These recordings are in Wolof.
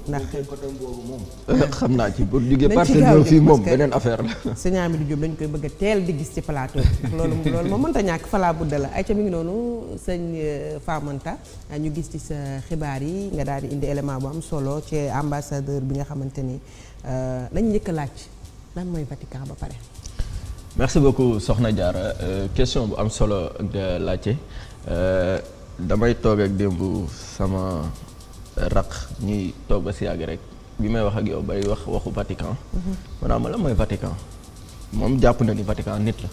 ndax côté boobu moom. xam naa ci bu jugee parcelle ñëw fii moom beneen affaire la. sëñ Amidou Diop dañ koy bëgg a teel di gis ci plateau bi loolu moom mënta ñàkk falaa budda la ay ca mi ngi noonu sëñ Famanta ñu gis ci sa xibaar yi nga daal di indi élément bu am solo ci ambassadeur bi nga xamante ni lañ njëkk a laaj lan mooy Vatican ba pare. merci beaucoup Soxna Diarra question bu am solo nga laajte damay toog ak démb sama raq ñuy toog ba si yàgg rek bi may wax ak yow bay waxu Vatican. maanaam la mooy Vatican moom jàpp na ni Vatican nit la.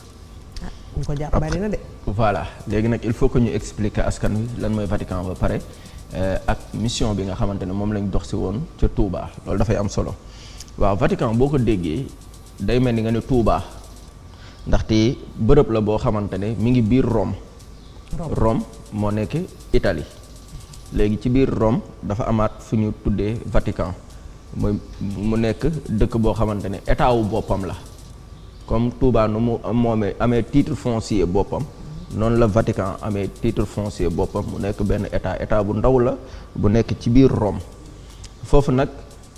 ah ñu ko jàpp bari na de. voilà léegi nag il faut que ñu expliquer askan wi lan mooy Vatican ba pare ak mission bi nga xamante ne moom lañ dox si woon ca Touba loolu dafay am solo waaw Vatican boo ko déggee day mel ni nga ne Touba. ndaxte bërëb la boo xamante ne mi ngi biir Rome moo nekk Italie léegi ci biir Rome dafa amaat fu ñu tuddee Vatican mu nekk dëkk boo xamante ne état wu boppam la comme Touba nu mu amee titre foncier boppam noonu la Vatican amee titre foncier boppam mu nekk benn état bu ndaw la bu nekk ci biir Rome foofu nag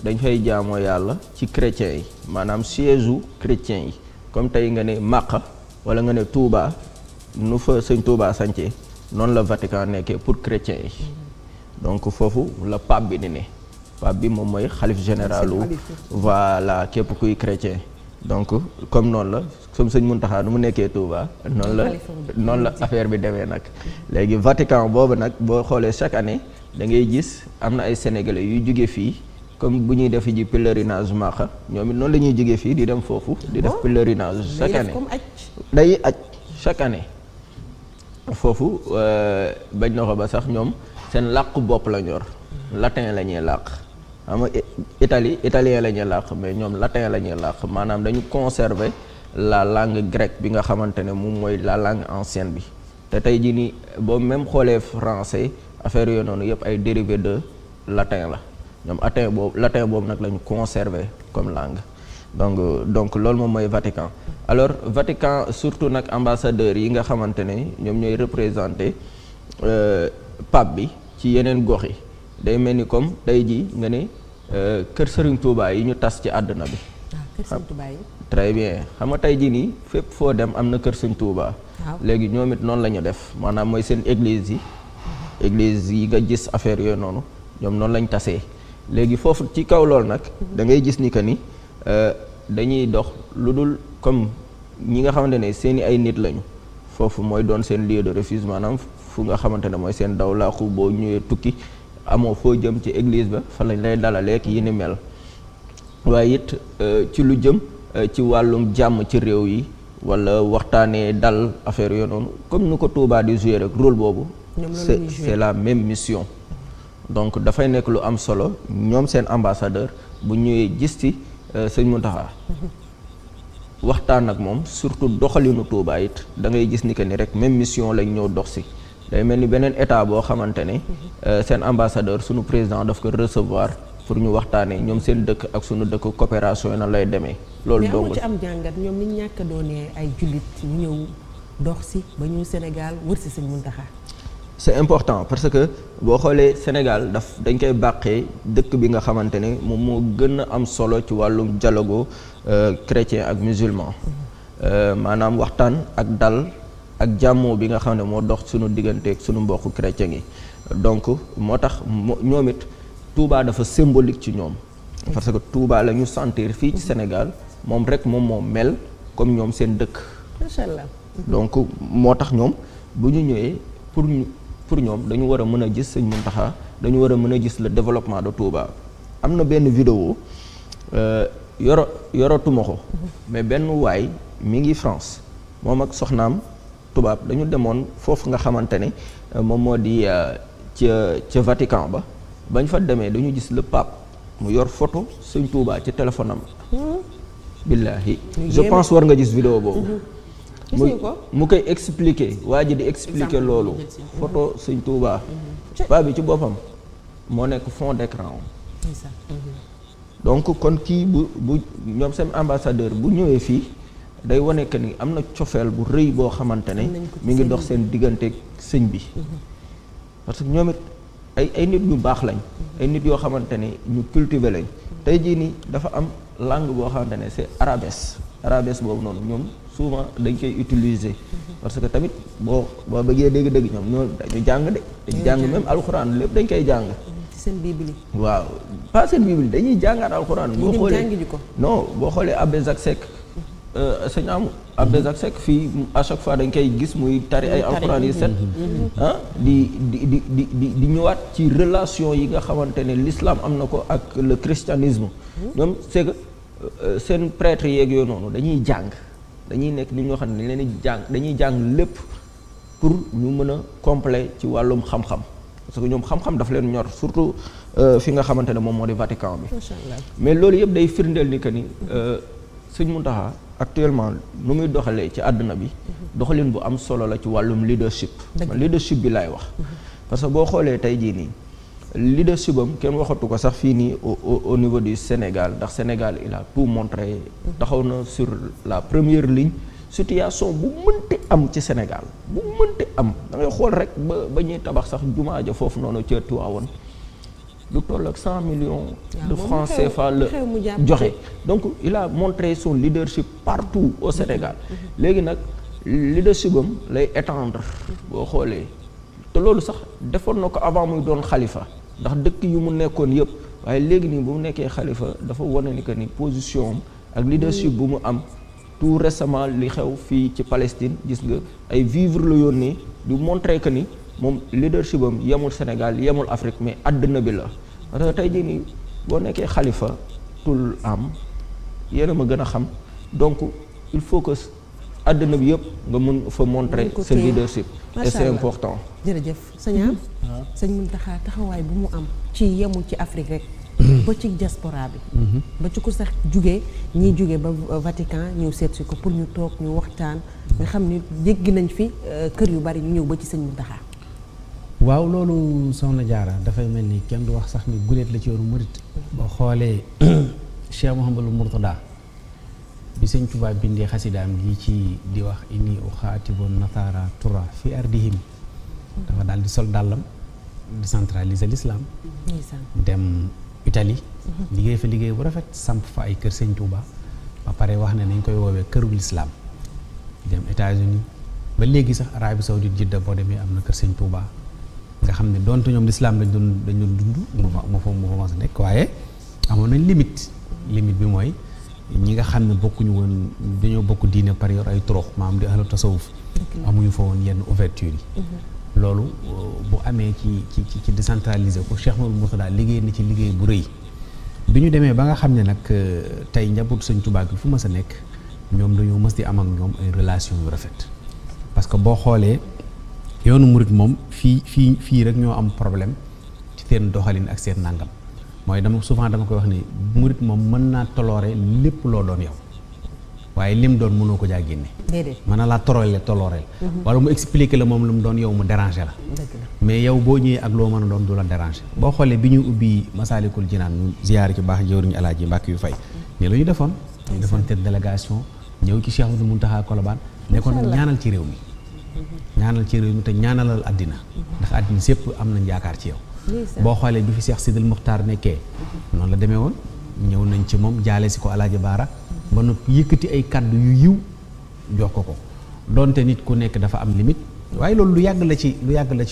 dañ fay jaamoo yàlla ci chrétiens yi maanaam siège u chrétiens yi comme tey nga ne Màkka wala nga ne Touba nu fa sëñ Touba sancee noonu la Vatican nekkee pour chrétiens yi donc foofu la pape bi di ne pape bi moom mooy xalif généralu voilà képp kuy chrétien donc comme noonu la comme sëñ Muntaxa nu mu nekkee Touba noonu la affaire bi demee nag léegi Vatican boobu nag boo xoolee chaque année da ngay gis am na ay sénégalais yuy jóge fii comme bu ñuy def ji pèlerinage Makka ñoom it noonu la ñuy jógee fii di dem foofu di def pèlerinage chaque année day aj chaque année foofu bañ na ko ba sax ñoom seen làkku bopp la ñor latin la ñuy làq xam nga italien la ñuy làq mais ñoom latin la ñuy làq maanaam dañu conserver la langue grecque bi nga xamante ne moom mooy la langue ancienne bi te tey jii nii boobu même xoolee français affaire yooyu noonu yëpp ay dérivé de latin la ñoom latin boobu nag la ñu conserver comme langue donc loolu moom mooy Vatican alors Vatican surtout nag ambassadeurs yi nga xamante ne ñoom ñooy représenter pape bi ci yeneen gox yi day mel ni comme tey jii nga ne kër Serigne Touba yi ñu tas ci àdduna bi. kër Serigne Touba yi. très bien xam nga tey jii nii fépp foo dem am na kër Serigne Touba. léegi ñoom it noonu la ñu def maanaam mooy seen église yi. église yi nga gis affaire yooyu noonu ñoom noonu lañ tasee. léegi foofu ci kaw loolu nag da ngay gis ni que ni dañuy dox lu dul comme ñi nga xamante ne seeni ay nit lañu foofu mooy doon seen lieu de refuge maanaam fu nga xamante ne mooy seen daw laaxu boo ñëwee tukki amoo foo jëm ci église ba fa lañ lay dalaleek yi ni mel waaye it ci lu jëm ci wàllum jàmm ci réew yi wala waxtaanee dal affaire yooyu noonu comme nu ko Touba di jouer rek rôle boobu c'est la même mission donc dafay nekk lu am solo ñoom seen ambassadeur bu ñëwee gis ci sëñ Mountakha waxtaan ak moom surtout doxalinu Touba it da ngay gis ni que ni rek même mission lañ ñëw dox si day mel ni beneen état boo xamante ne seen ambassadeur sunu président daf ko recevoir pour ñu waxtaanee ñoom seen dëkk ak sunu dëkk coopération yi na lay demee. loolu dong ci am jàngat ñoom ni ñu ñàkk a doonee ay jullit ñu ñëw dox si ba ñu Sénégal wër si sëñ Mountakha. c'est important parce que boo xoolee Sénégal dañ koy bàqee dëkk bi nga xamante ne moom moo gën a am solo ci wàllum dialogue chrétien ak musulman maanaam waxtaan ak dal ak jàmmoo bi nga xam ne moo dox suñu digganteeg suñu mbokku chrétien yi donc moo tax ñoom it Touba dafa symbolique ci ñoom parce que Touba la ñu sentir fii ci Sénégal moom rek moom moo mel comme ñoom seen dëkk. macha allah. donc moo tax ñoom bu ñu ñëwee pour ñoom dañu war a mën a gis sëñ Mountakha dañu war a mën a gis le développement de Touba am na benn vidéo yorotuma ko mais benn waay mi ngi France moom ak soxnaam tubaab dañu demoon foofu nga xamante ne moom moo di ca Vatican ba bañ fa demee dañu gis le pape mu yor photo sëñ Touba ci téléphone am billaahi je pense war nga gis vidéo boobu mu koy expliquer waa ji di expliquer loolu photo sëñ Touba paa bi ci boppam moo nekk fond d'écran donc kon kii bu ñoom seen ambassadeur bu ñëwee fii day wane que ni am na cofeel bu rëy boo xamante ne mi ngi dox seen diggante sëñ bi parce que ñoom it ay nit ñu baax lañ. ay nit yoo xamante ne ñu cultivé lañ. tey jii nii dafa am langue boo xamante ne c'est arabesque boobu noonu ñoom souvent dañ koy utiliser. parce que tamit boo bëggee dégg-dégg ñoom dañu jàng de. dañu jàng même alxuraan lépp dañ koy jàng. seen bible. waaw pas seen bible dañuy jàngaat alxuraan. boo xoolee non boo xoolee Abbé Jacques Seck sëñ am Abbé Jacques Seck fii à chaque fois dañ koy gis muy tari ay alxuraan yi set di ñëwaat ci relation yi nga xamante ne l'islam am na ko ak le christianisme. ñoom c'est que seen prêtre yeeg yooyu noonu dañuy jàng dañuy nekk li ñoo xam ne leen dañuy jàng lépp pour ñu mën a complet ci wàllum xam-xam. parce que ñoom xam-xam dafa leen ñor surtout fi nga xamante ne moom moo di Vatican bi. mais loolu yëpp day firndeel ni que ni Sëñ Mountakha actuellement nu muy doxalee ci àdduna bi. doxalin bu am solo la ci wàllum leadership. leadership bi laay wax. parce que boo xoolee tey jii nii leadership am kenn waxatu ko sax fii nii au niveau du Sénégal ndax Sénégal il a tout montré. taxaw na sur la première ligne. situation bu mënti am ci Sénégal bu mënti am da ngay xool rek ba ñuy tabax sax jumaa ja foofu noonu ca Tivaouane lu toll ak 100 millions de francs CFA la joxe donc il a montré son leadership partout au Sénégal léegi nag leadership am lay étendre boo xoolee te loolu sax defoon na ko avant muy doon xalifa ndax dëkk yu mu nekkoon yëpp waaye léegi nii bu mu nekkee xalifa dafa wane ni que ni position am ak leadership bu mu am tout récemment li xew fii ci Palestine gis nga ay vivres la yónnee du montrer que ni moom leadership am yemul Sénégal yemul Afrique mais àddina bi la parce que tey jii nii boo nekkee xalifa tul am yéen a ma gën a xam donc il faut que àddina bi yëpp nga mun fa montrer sa leadership et c'est important. jërëjëf sëñ sëñ Mountakha taxawaay bu mu am ci yemul ci Afrique rek. ba ci diaspora bi. ba ci ko sax jugee ñiy jugee ba Vatican ñëw seet si ko pour ñu toog ñu waxtaan nga xam ni jéggi nañ fi kër yu bari ñu ñëw ba ci sëñ Mountakha. waaw loolu soxna Diarra dafay mel ni kenn du wax sax ni guléet la ci yoonu murit boo xoolee Cheikh Mouhamadou Mourtada bi sëñ Tuubaa bindee xasidaam gi ci di wax inni uxaatibu natara tura fi ardihim dafa daal di sol dàllam décentraliser l'islam dem Italie liggéey fa liggéey bu rafet samp fa ay kër sëñ Touba ba pare wax ne nañ koy woowee kërul islam dem États-Unis ba léegi sax Arabie Saoudite Jidda boo demee am na kër sëñ Touba nga xam ne donte ñoom l'islam dañ doon dund moo fa mas a nekk waaye amoon nañ limite bi mooy ñi nga xam ne bokkuñu woon dañoo bokk diine par yor ay torox maam di ahlu tasawuf amuñu fa woon yenn ouverture yi loolu bu amee ci décentraliser ko Cheikh Mouhamadou Mourtada liggéey na ci liggéey bu rëy bi ñu demee ba nga xam ne nag tey njabootu sëñ Tuubaa gi fu mës a nekk ñoom dañoo mës di am ak ñoom ay relation yu rafet parce que boo xoolee yoonu murit moom fii rek ñoo am problème ci seen doxalin ak seen nàngam mooy souvent dama koy wax ni murit moom mën naa toloore lépp loo doon yow waaye lim doon mënoo ko jaa génne. déedéet mën na laa tolooreel. wala mu expliquer la moom lu mu doon yow mu déranger la. mais yow boo ñëwee ak loo mën a doon du la déranger. boo xoolee bi ñu ubbi Masaalikul Jinaan ñu ziyaar ci baax jëwriñu Alaaji Mbàkke yu fay. ne la ñu defoon. ñu defoon te délégation ñëw ci Cheikh Ahmadou Mountakha Colobane ne ko nag ñaanal ci réew mi. ñaanal ci réew mi te ñaanalal àddina. ndax àddina sépp am nañ yaakaar ci yow. boo xoolee bi fi Cheikh Sidil Muxtaar nekkee noonu la demee woon ñëw nañ ci moom jaale si ko Alaaji Baara ba noppi yëkkati ay kàddu yu yiw jox ko donte nit ku nekk dafa am limite waaye loolu lu yàgg la ci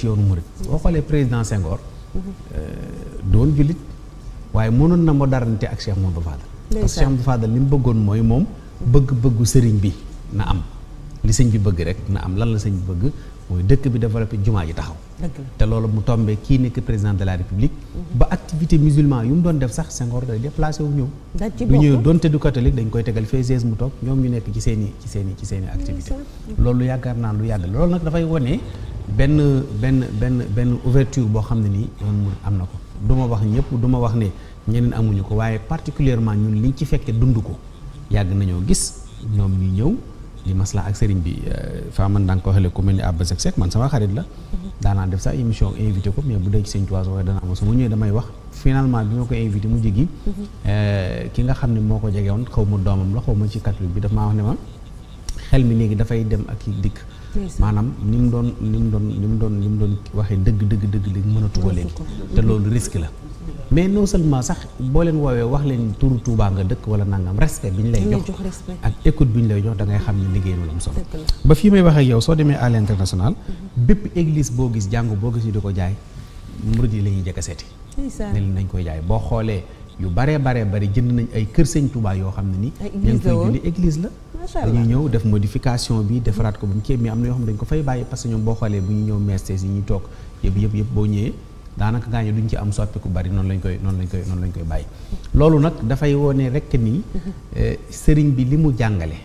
yoonu murit boo xoolee président Senghor doon jullit waaye mënoon na modernité ak Cheikh Mouhamadou Fadal parce que Cheikh Mouhamadou Fadal li mu bëggoon mooy moom bëgg-bëggu sëriñ bi na am li sëñ bi bëgg rek na am lan la sëñ bi bëgg mooy dëkk bi développé jumaa ji taxaw te loolu mu tombé kii nekk président de la république ba activité musulman yu mu doon def sax Senghor day déplacé wu ñëw du ñëw doonte du catholique dañ koy tegal fee mu toog ñoom ñu nekk ci seeni activité loolu yaakaar naa lu yàgg loolu nag dafay wone benn ouverture boo xam ne nii yoon mu am na ko du ma wax ñëpp du ma wax ne ñeneen amuñu ko waaye particulièrement ñun liñ ci fekke dund ko yàgg nañoo gis ñoom ñu ñëw di masla ak sëriñ bi fa man danga ko waxee ku mel ni Abbé Jacques Seck man sama xarit la daanaa def sax émission invité ko mais bu dee ci sëñ Tuubaa waaye dana am su ma ñëwee damay wax finalement bi ma ko invité mu jigi ki nga xam ne moo ko jege woon xaw ma doomam la xaw ma ci catholique bi daf maa wax ne ma xel mi léegi dafay dem ak dikk maanaam ni mu doon waxee dëgg li mënatu ko léegi te loolu risque la mais non seulement sax boo leen woowee wax leen turu Touba nga dëkk wala nangam respect bi ñu lay jox ak écoute bi ñu lay jox da ngay xam ne liggéey na lu am solo ba fii may wax ak yow soo demee à l'international bépp église boo gis jàngu boo gis ñu di ko jaay murid yi la ñuy jëkk a seeti ne nañ koy jaay boo xoolee yu bari jënd nañ ay kër sëñ Touba yoo xam ne ni ñu ngi fay julli église la dañuy ñëw def modification bi defaraat ko bu mu ceeb mi am na yoo xam ne dañ ko fay bàyyi parce que ñoom boo xoolee bu ñu ñëw meestes yi ñuy toog yëpp boo ñëwee daanaka gaañu duñ ci am soppi ku bari noonu lañ koy bàyyi loolu nag dafay wone rekk ni sëriñ bi li mu jàngale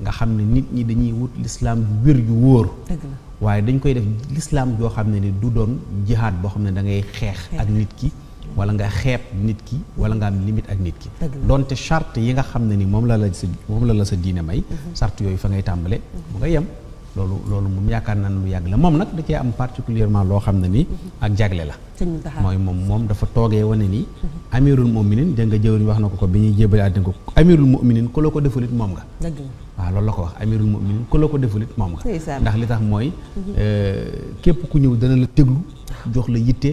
nga xam ne nit ñi dañuy wut lislaam ju wér ju wóor waaye dañ koy def lislaam joo xam ne ni du doon jihaad boo xam ne da ngay xeex ak nit ki wala nga xeeb nit ki wala nga am limite ak nit ki donte charte yi nga xam ne ni moom la la sa diine may charte yooyu fa ngay tàmbale bu nga yem loolu moom yaakaar naa ne lu yàgg la moom nag da cee am particulièrement loo xam ne ni ak jagle la mooy moom dafa toogee wane ni amirul mu'minin dégg nga jëwriñ wax na ko bi ñuy jébale àddina ko amirul mu'minin ku la ko defulit moom nga waaw loolu la ko wax amirul mu'minin ku la ko defulit moom nga ndax li tax mooy képp ku ñëw dana la déglu jox la yitte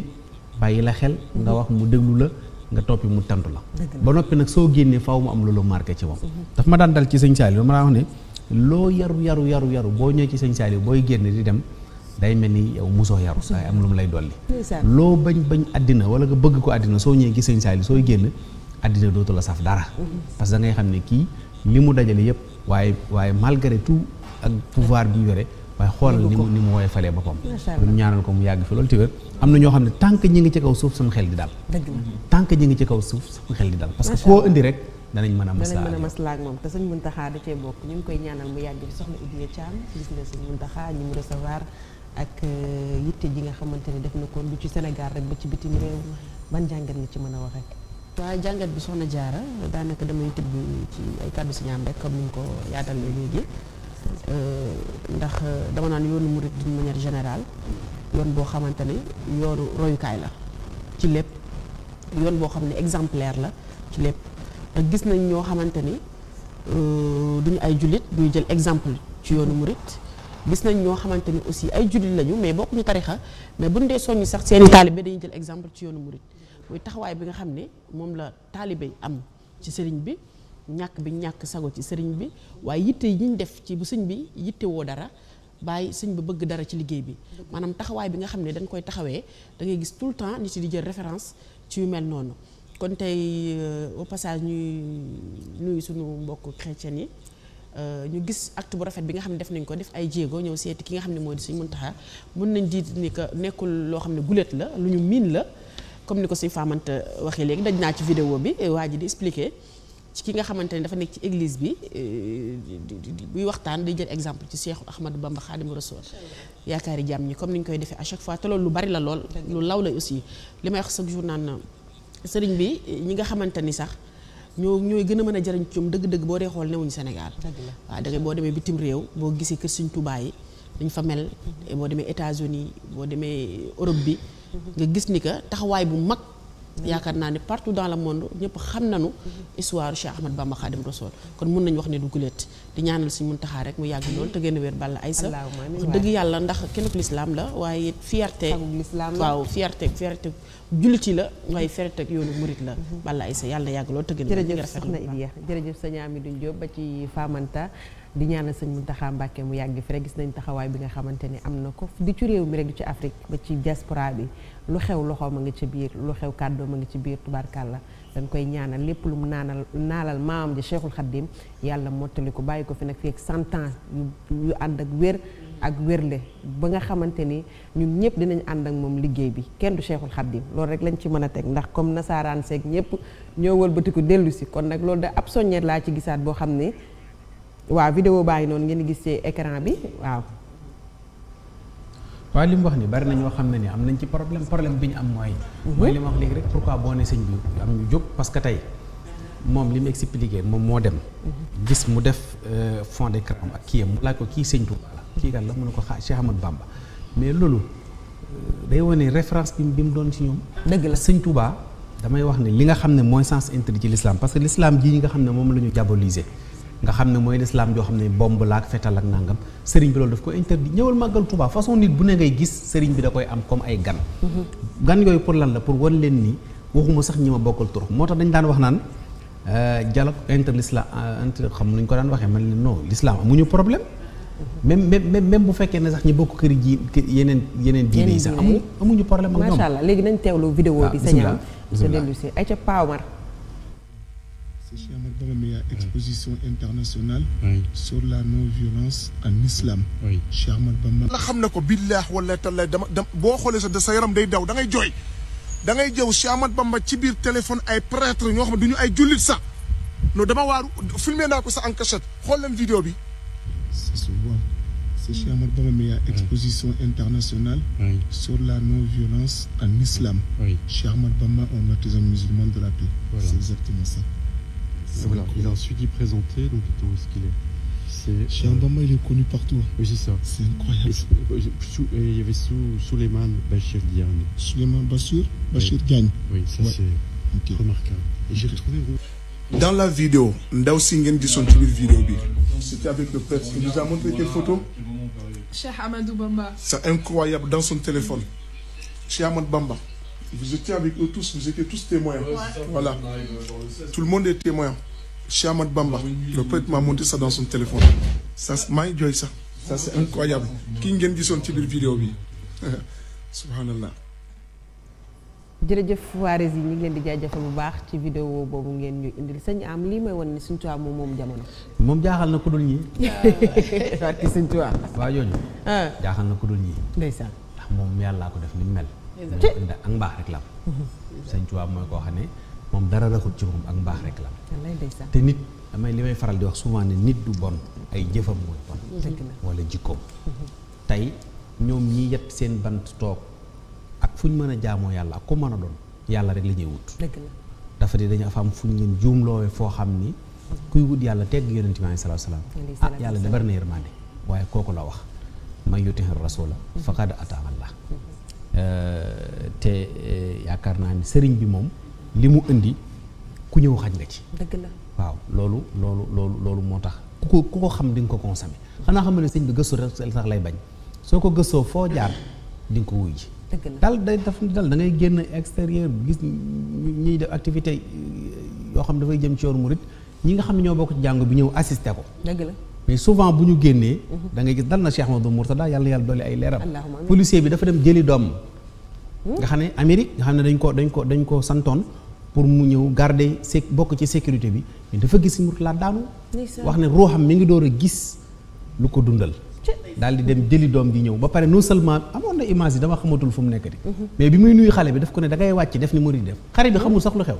bàyyi la xel nga wax mu déglu la nga toppi mu tantu la ba noppi nag soo génnee faaw mu am loolu marqué ci moom daf ma daan dal ci sëñ Saliou dama daa wax ne loo yaru boo ñëwee ci sëñ Saliou booy génn di dem day mel ni yow musoo yaru waaye am lu mu lay dolli loo bañ àddina wala nga bëgg ko àddina soo ñëwee ci sëñ Saliou sooy génn àddina dootu la saf dara parce que da ngay xam ne kii li mu dajale yëpp waaye malgré tout ak pouvoir bi mu yore waaye xoolal ni mu woowee falee boppam lu ñaanal ko mu yàgg fi loolu téwér am na ñoo xam ne tant que ñi ngi ci kaw suuf sama xel di dal tant que ñi ngi ci kaw suuf sama xel di dal parce que koo indi rek danañ mën a maslaa ak moom te sëñ Mountakha da cee bokk ñu ngi koy ñaanal mu yàgg fi soxna Idiya Thiam gis nga sëñ Mountakha ñi mu recevoir ak yitte ji nga xamante ne def na ko du ci Sénégal rek ba ci bitim réew ban jàngat nga ci mën a wax rek waaw jàngat bi soxna Diarra daanaka damay tibb ci ay kàddu si ñaam rek comme ni nga ko yaatalee léegi ndax dama naan yoonu murid d'une manière générale yoon boo xamante ne yoonu royukaay la ci lépp yoon boo xam ne exemplaire la ci lépp ndax gis nañ ñoo xamante ni duñu ay jullit ñuy jël exemple ci yoonu murid gis nañ ñoo xamante ni aussi ay jullit lañu mais bokkuñu tarixa mais buñ dee soññi sax seeni taalibe dañuy jël exemple ci yoonu murid muy taxawaay bi nga xam ne moom la taalibe am ci sëriñ bi ñàkk sago ci sëriñ bi waaye yitte yi ñu def ci bu sëñ bi yitte woo dara bàyyi sëñ bi bëgg dara ci liggéey bi maanaam taxawaay bi nga xam ne dañ koy taxawee da ngay gis tout le temps nit yi di jël référence ci yu mel noonu kon tey au passage ñuy nuyu suñu mbokk chrétien yi ñu gis acte bu rafet bi nga xam ne def nañ ko def ay jéego ñëw seeti ki nga xam ne moo di Sëñ Muntaxa mën nañ di ni que nekkul loo xam ne guléet la lu ñu miin la comme ni ko Sëñ Famanta waxee léegi daj naa ci vidéo bi waa ji di expliquer ci ki nga xamante ne dafa nekk ci église bi buy waxtaan day jël exemple ci Cheikh Ahmadou Bamba Khadimu Rasul yaakaari jàmm ñi comme ni ñu koy defee à chaque fois te loolu lu bari la lool lu law la aussi li may wax chaque jour naan sëriñ bi ñi nga xamante ni sax ñooy gën a mën a jariñ ci ñoom dëgg-dëgg boo dee xool newuñu Sénégal waaw da ngay boo demee bitim réew boo gisee kër Sëriñ Tuubaa yi dañ fa mel boo demee États-Unis boo demee Europe bi nga gis ni que taxawaay bu mag yaakaar naa ne partout dans le monde ñëpp xam nañu histoire Cheikh Ahmad Bamba Khadim Rasoul kon mun nañu wax ne du guléet di ñaanal Sëriñ Muntaxa rek mu yàgg lool te gën a wér Balla Aïssa wax dëgg yàlla ndax kenn ku lislaam la waaye fierté waaw fierté jullit yi la waaye fierté yoonu murit la Balla Aïssa yàlla na yàgg lool te gën a jërëjëf soxna Idiya jërëjëf sëñ Amidou Diop ba ci Famanta di ñaanal sëñ Muntaxa Mbàkke mu yàgg fi rek gis nañ taxawaay bi nga xamante ni am na ko di ci réew mi rek du ci Afrique ba ci diaspora bi lu xew loxo ma nga ci biir lu xew kàddoo ma nga ci biir tubaarkàlla dañ koy ñaanal lépp lu mu naalal maamam ji Cheikhul Khadim yàlla mottali ko bàyyi ko fi nag fii ak 100 ans yu ànd ak wér ak wérle ba nga xamante ni ñun ñëpp dinañ ànd ak moom liggéey bi kenn du Cheikhul Khadim loolu rek lañ ci mën a teg ndax comme nasaaraan seeg ñëpp ñoo wëlbatiku dellu si kon nag loolu da ab soññeet laa ci gisaat boo xam ne waaw vidéo baa ngi noonu ngeen gis ci écran bi waaw li mu wax ni bari na ñoo xam ne ni am nañ ci problème bi ñu am mooy li ma wax léegi rek pourquoi boo ne sëñ bi am ñu jóg parce que tey moom li mu expliqué moom moo dem gis mu def fond d'écran ak kii mu laaj ko kii sëñ Touba la kii kan la mu ne ko Cheikh Ahmadou Bamba mais loolu day wane référence bi mu doon ci ñoom dëgg la sëñ Touba damay wax ne li nga xam ne mooy sens interdit ci l'islam parce que l'islam ji nga xam ne moom la ñu diaboliser nga xam ne mooy lislaam joo xam ne bomb laak fetal ak nangam sëriñ bi loolu daf ko interdit ñëwal màggal Touba façon nit bu ne ngay gis sëriñ bi da koy am comme ay gan gan yooyu pour lan la pour wan leen ni waxuma sax ñi ma bokkal turux moo tax dañ daan wax naan dialogue interlislam xam nuñ ko daan waxee man leen non l'islam amuñu problème même bu fekkee ne sax ñi bokk kër ji yeneen diine yi sax amuñu problème ak ñoom. macha allah léegi nañ teewlu vidéo bi sañaam sa dellu si ay ca Pa Omar. C'est Cheikh Ahmadou Bamba mais il y a exposition internationale sur la non-violence en islam. Oui. Cheikh Ahmadou Bamba. la xam ne ko billaah wala tallaay dama boo xoolee sa yaram day daw da ngay jooy da ngay jëw Cheikh Ahmadou Bamba ci biir téléphone ay prêtre ñoo xam ne du ñu ay jullit sax non dama waaru filmé naa ko sax en cachette xool leen vidéo bi. Ça se voit. C'est Cheikh Ahmadou Bamba mais il y a exposition internationale sur la non-violence en islam. Oui. Cheikh Ahmadou Bamba, un artisan musulman de la paix. Voilà. C'est exactement ça. Voilà. Il a ensuite y présenté, donc attends, où est-ce qu'il est Cheikh Ahmadou Bamba, il est connu partout. Oui, c'est ça. C'est incroyable. Il y avait Souleymane Bachir Diagne. Souleymane Bachir Diagne. Oui, ça c'est remarquable. Et j'ai retrouvé... Dans la vidéo ndaw si ngeen gisoon ci biir vidéo bi c'était avec le prêtre. Il nous a montré quelle photo? Cheikh Ahmadou Bamba. C'est incroyable dans son téléphone. Cheikh Ahmadou Bamba. Vous étiez avec eux tous, vous étiez tous témoins. Voilà. Tout le monde est témoin. Cheikh Ahmadou Bamba. Le prêtre m'a montré ça dans son téléphone. Ça maa ngi jooy ça. Ça c'est incroyable. Ki ngeen gisoon ci biir vidéo bi. Subhanallah. jërëjëf waa Rési ñu ngi leen di jaajëfal bu baax ci vidéo boobu ngeen ñu indil sëñ am lii may wan ni Sëñ Tuubaa moom jamono. moom jaaxal na ku dul ñii. barke Sëñ Tuubaa. waa jooju. jaaxal na ku dul ñii. ndeysaan. ndax moom yàllaa ko def ni mu mel. ak mbaax rek la am. Sëñ Tuubaa mooy koo xam ne moom dara raxul ci moom ak mbaax rek la am. wallaay ndeysaan. te nit li may faral di wax souvent ne nit du bon ay jëfam mooy bon. dëgg la wala jikkoom. tey ñoom ñii yett seen bant toog. ak fu ñu mën a jaamoo yàlla ak ku mën a doon yàlla rek la ñuy wut. dëgg la dafa di dañu am fu ñu leen juumloowee foo xam ni kuy wut yàlla tegg yonent bi sallallahu alayhi wasallam yàlla da bari na yërmande waaye kooku la wax man yuti'i rasula faqad ataa Allah te yaakaar naa ni sëriñ bi moom li mu indi ku ñëw xaj nga ci. dëgg la waaw loolu moo tax ku ko xam di nga ko consommer xanaa xam ne sëñ bi gëstu rek sax lay bañ soo ko gëstoo foo jaar di nga ko wuy ji. dal day daf dal da ngay génn extérieur gis ñiy def activité yoo xam dafay jëm ci yoonu murit ñi nga xam ne ñoo bokk ci jàngu bi ñëw assisté ko. dëgg la mais souvent bu ñu génnee. da ngay gis dal na Cheikh Ahmadou Mourtada yàlla dolli ay leeram. policier bi dafa dem jëli doom. nga xam ne Amérique nga xam ne dañ ko santoon pour mu ñëw garder bokk ci sécurité bi mais dafa gis Mourtada daanu. wax ne ruuxam mi ngi door a gis lu ko dundal. daal di dem jëli doom bi ñëw ba pare non seulement amoon na image yi dama xamatul fu mu nekk di mais bi muy nuyu xale bi daf ko ne da ngay wàcc def ni murid def xale bi xamul sax lu xew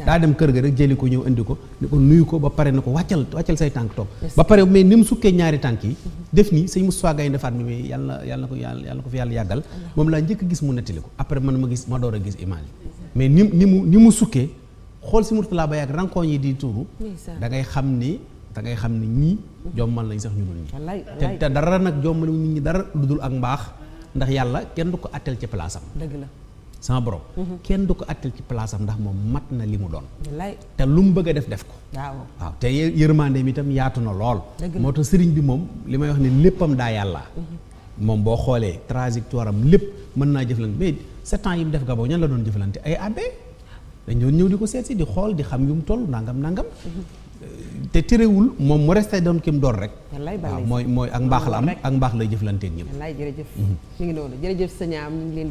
daa dem kër ga rek jëli ko ñëw indi ko ne ko nuyu ko ba pare ne ko wàccal say tànk toog ba pare mais ni mu sukkee ñaari tànk yi def nii sëñ Moustapha Gaye defaat mi mais yàlla na ko fi yàlla yàggal moom laa njëkk a gis mu nettali ko après man ma door a gis image yi mais ni mu sukkee xool si Mourtala ba yàgg rankooñ yi di tuuru da ngay xam ni ñii jommal nañ sax ñu dul ñi te dara nag jommal nit ñi dara lu dul ak mbaax ndax yàlla kenn du ko attel ci place am. dëgg la sama borom. kenn du ko attel ci place am ndax moom mat na li mu doon. te lu mu bëgg a def ko. waaw te yërmande mi itam yaatu na lool. moo tax sëriñ bi moom li may wax ne léppam daa yàlla. moom boo xoolee trajectoire am lépp mën naa jëflante mais 7 ans yi mu def Gabon ñan la doon jëflante ay abbé dañ doon ñëw di ko seet si di xool di xam yu mu toll nangam. te terewul moom mu resté doon ki mu doon rek. waaw mooy ak mbaax la am ak mbaax lay jëflanteeg ñëpp. wallaay jërëjëf. mi ngi noonu jërëjëf sëñ am ñu ngi leen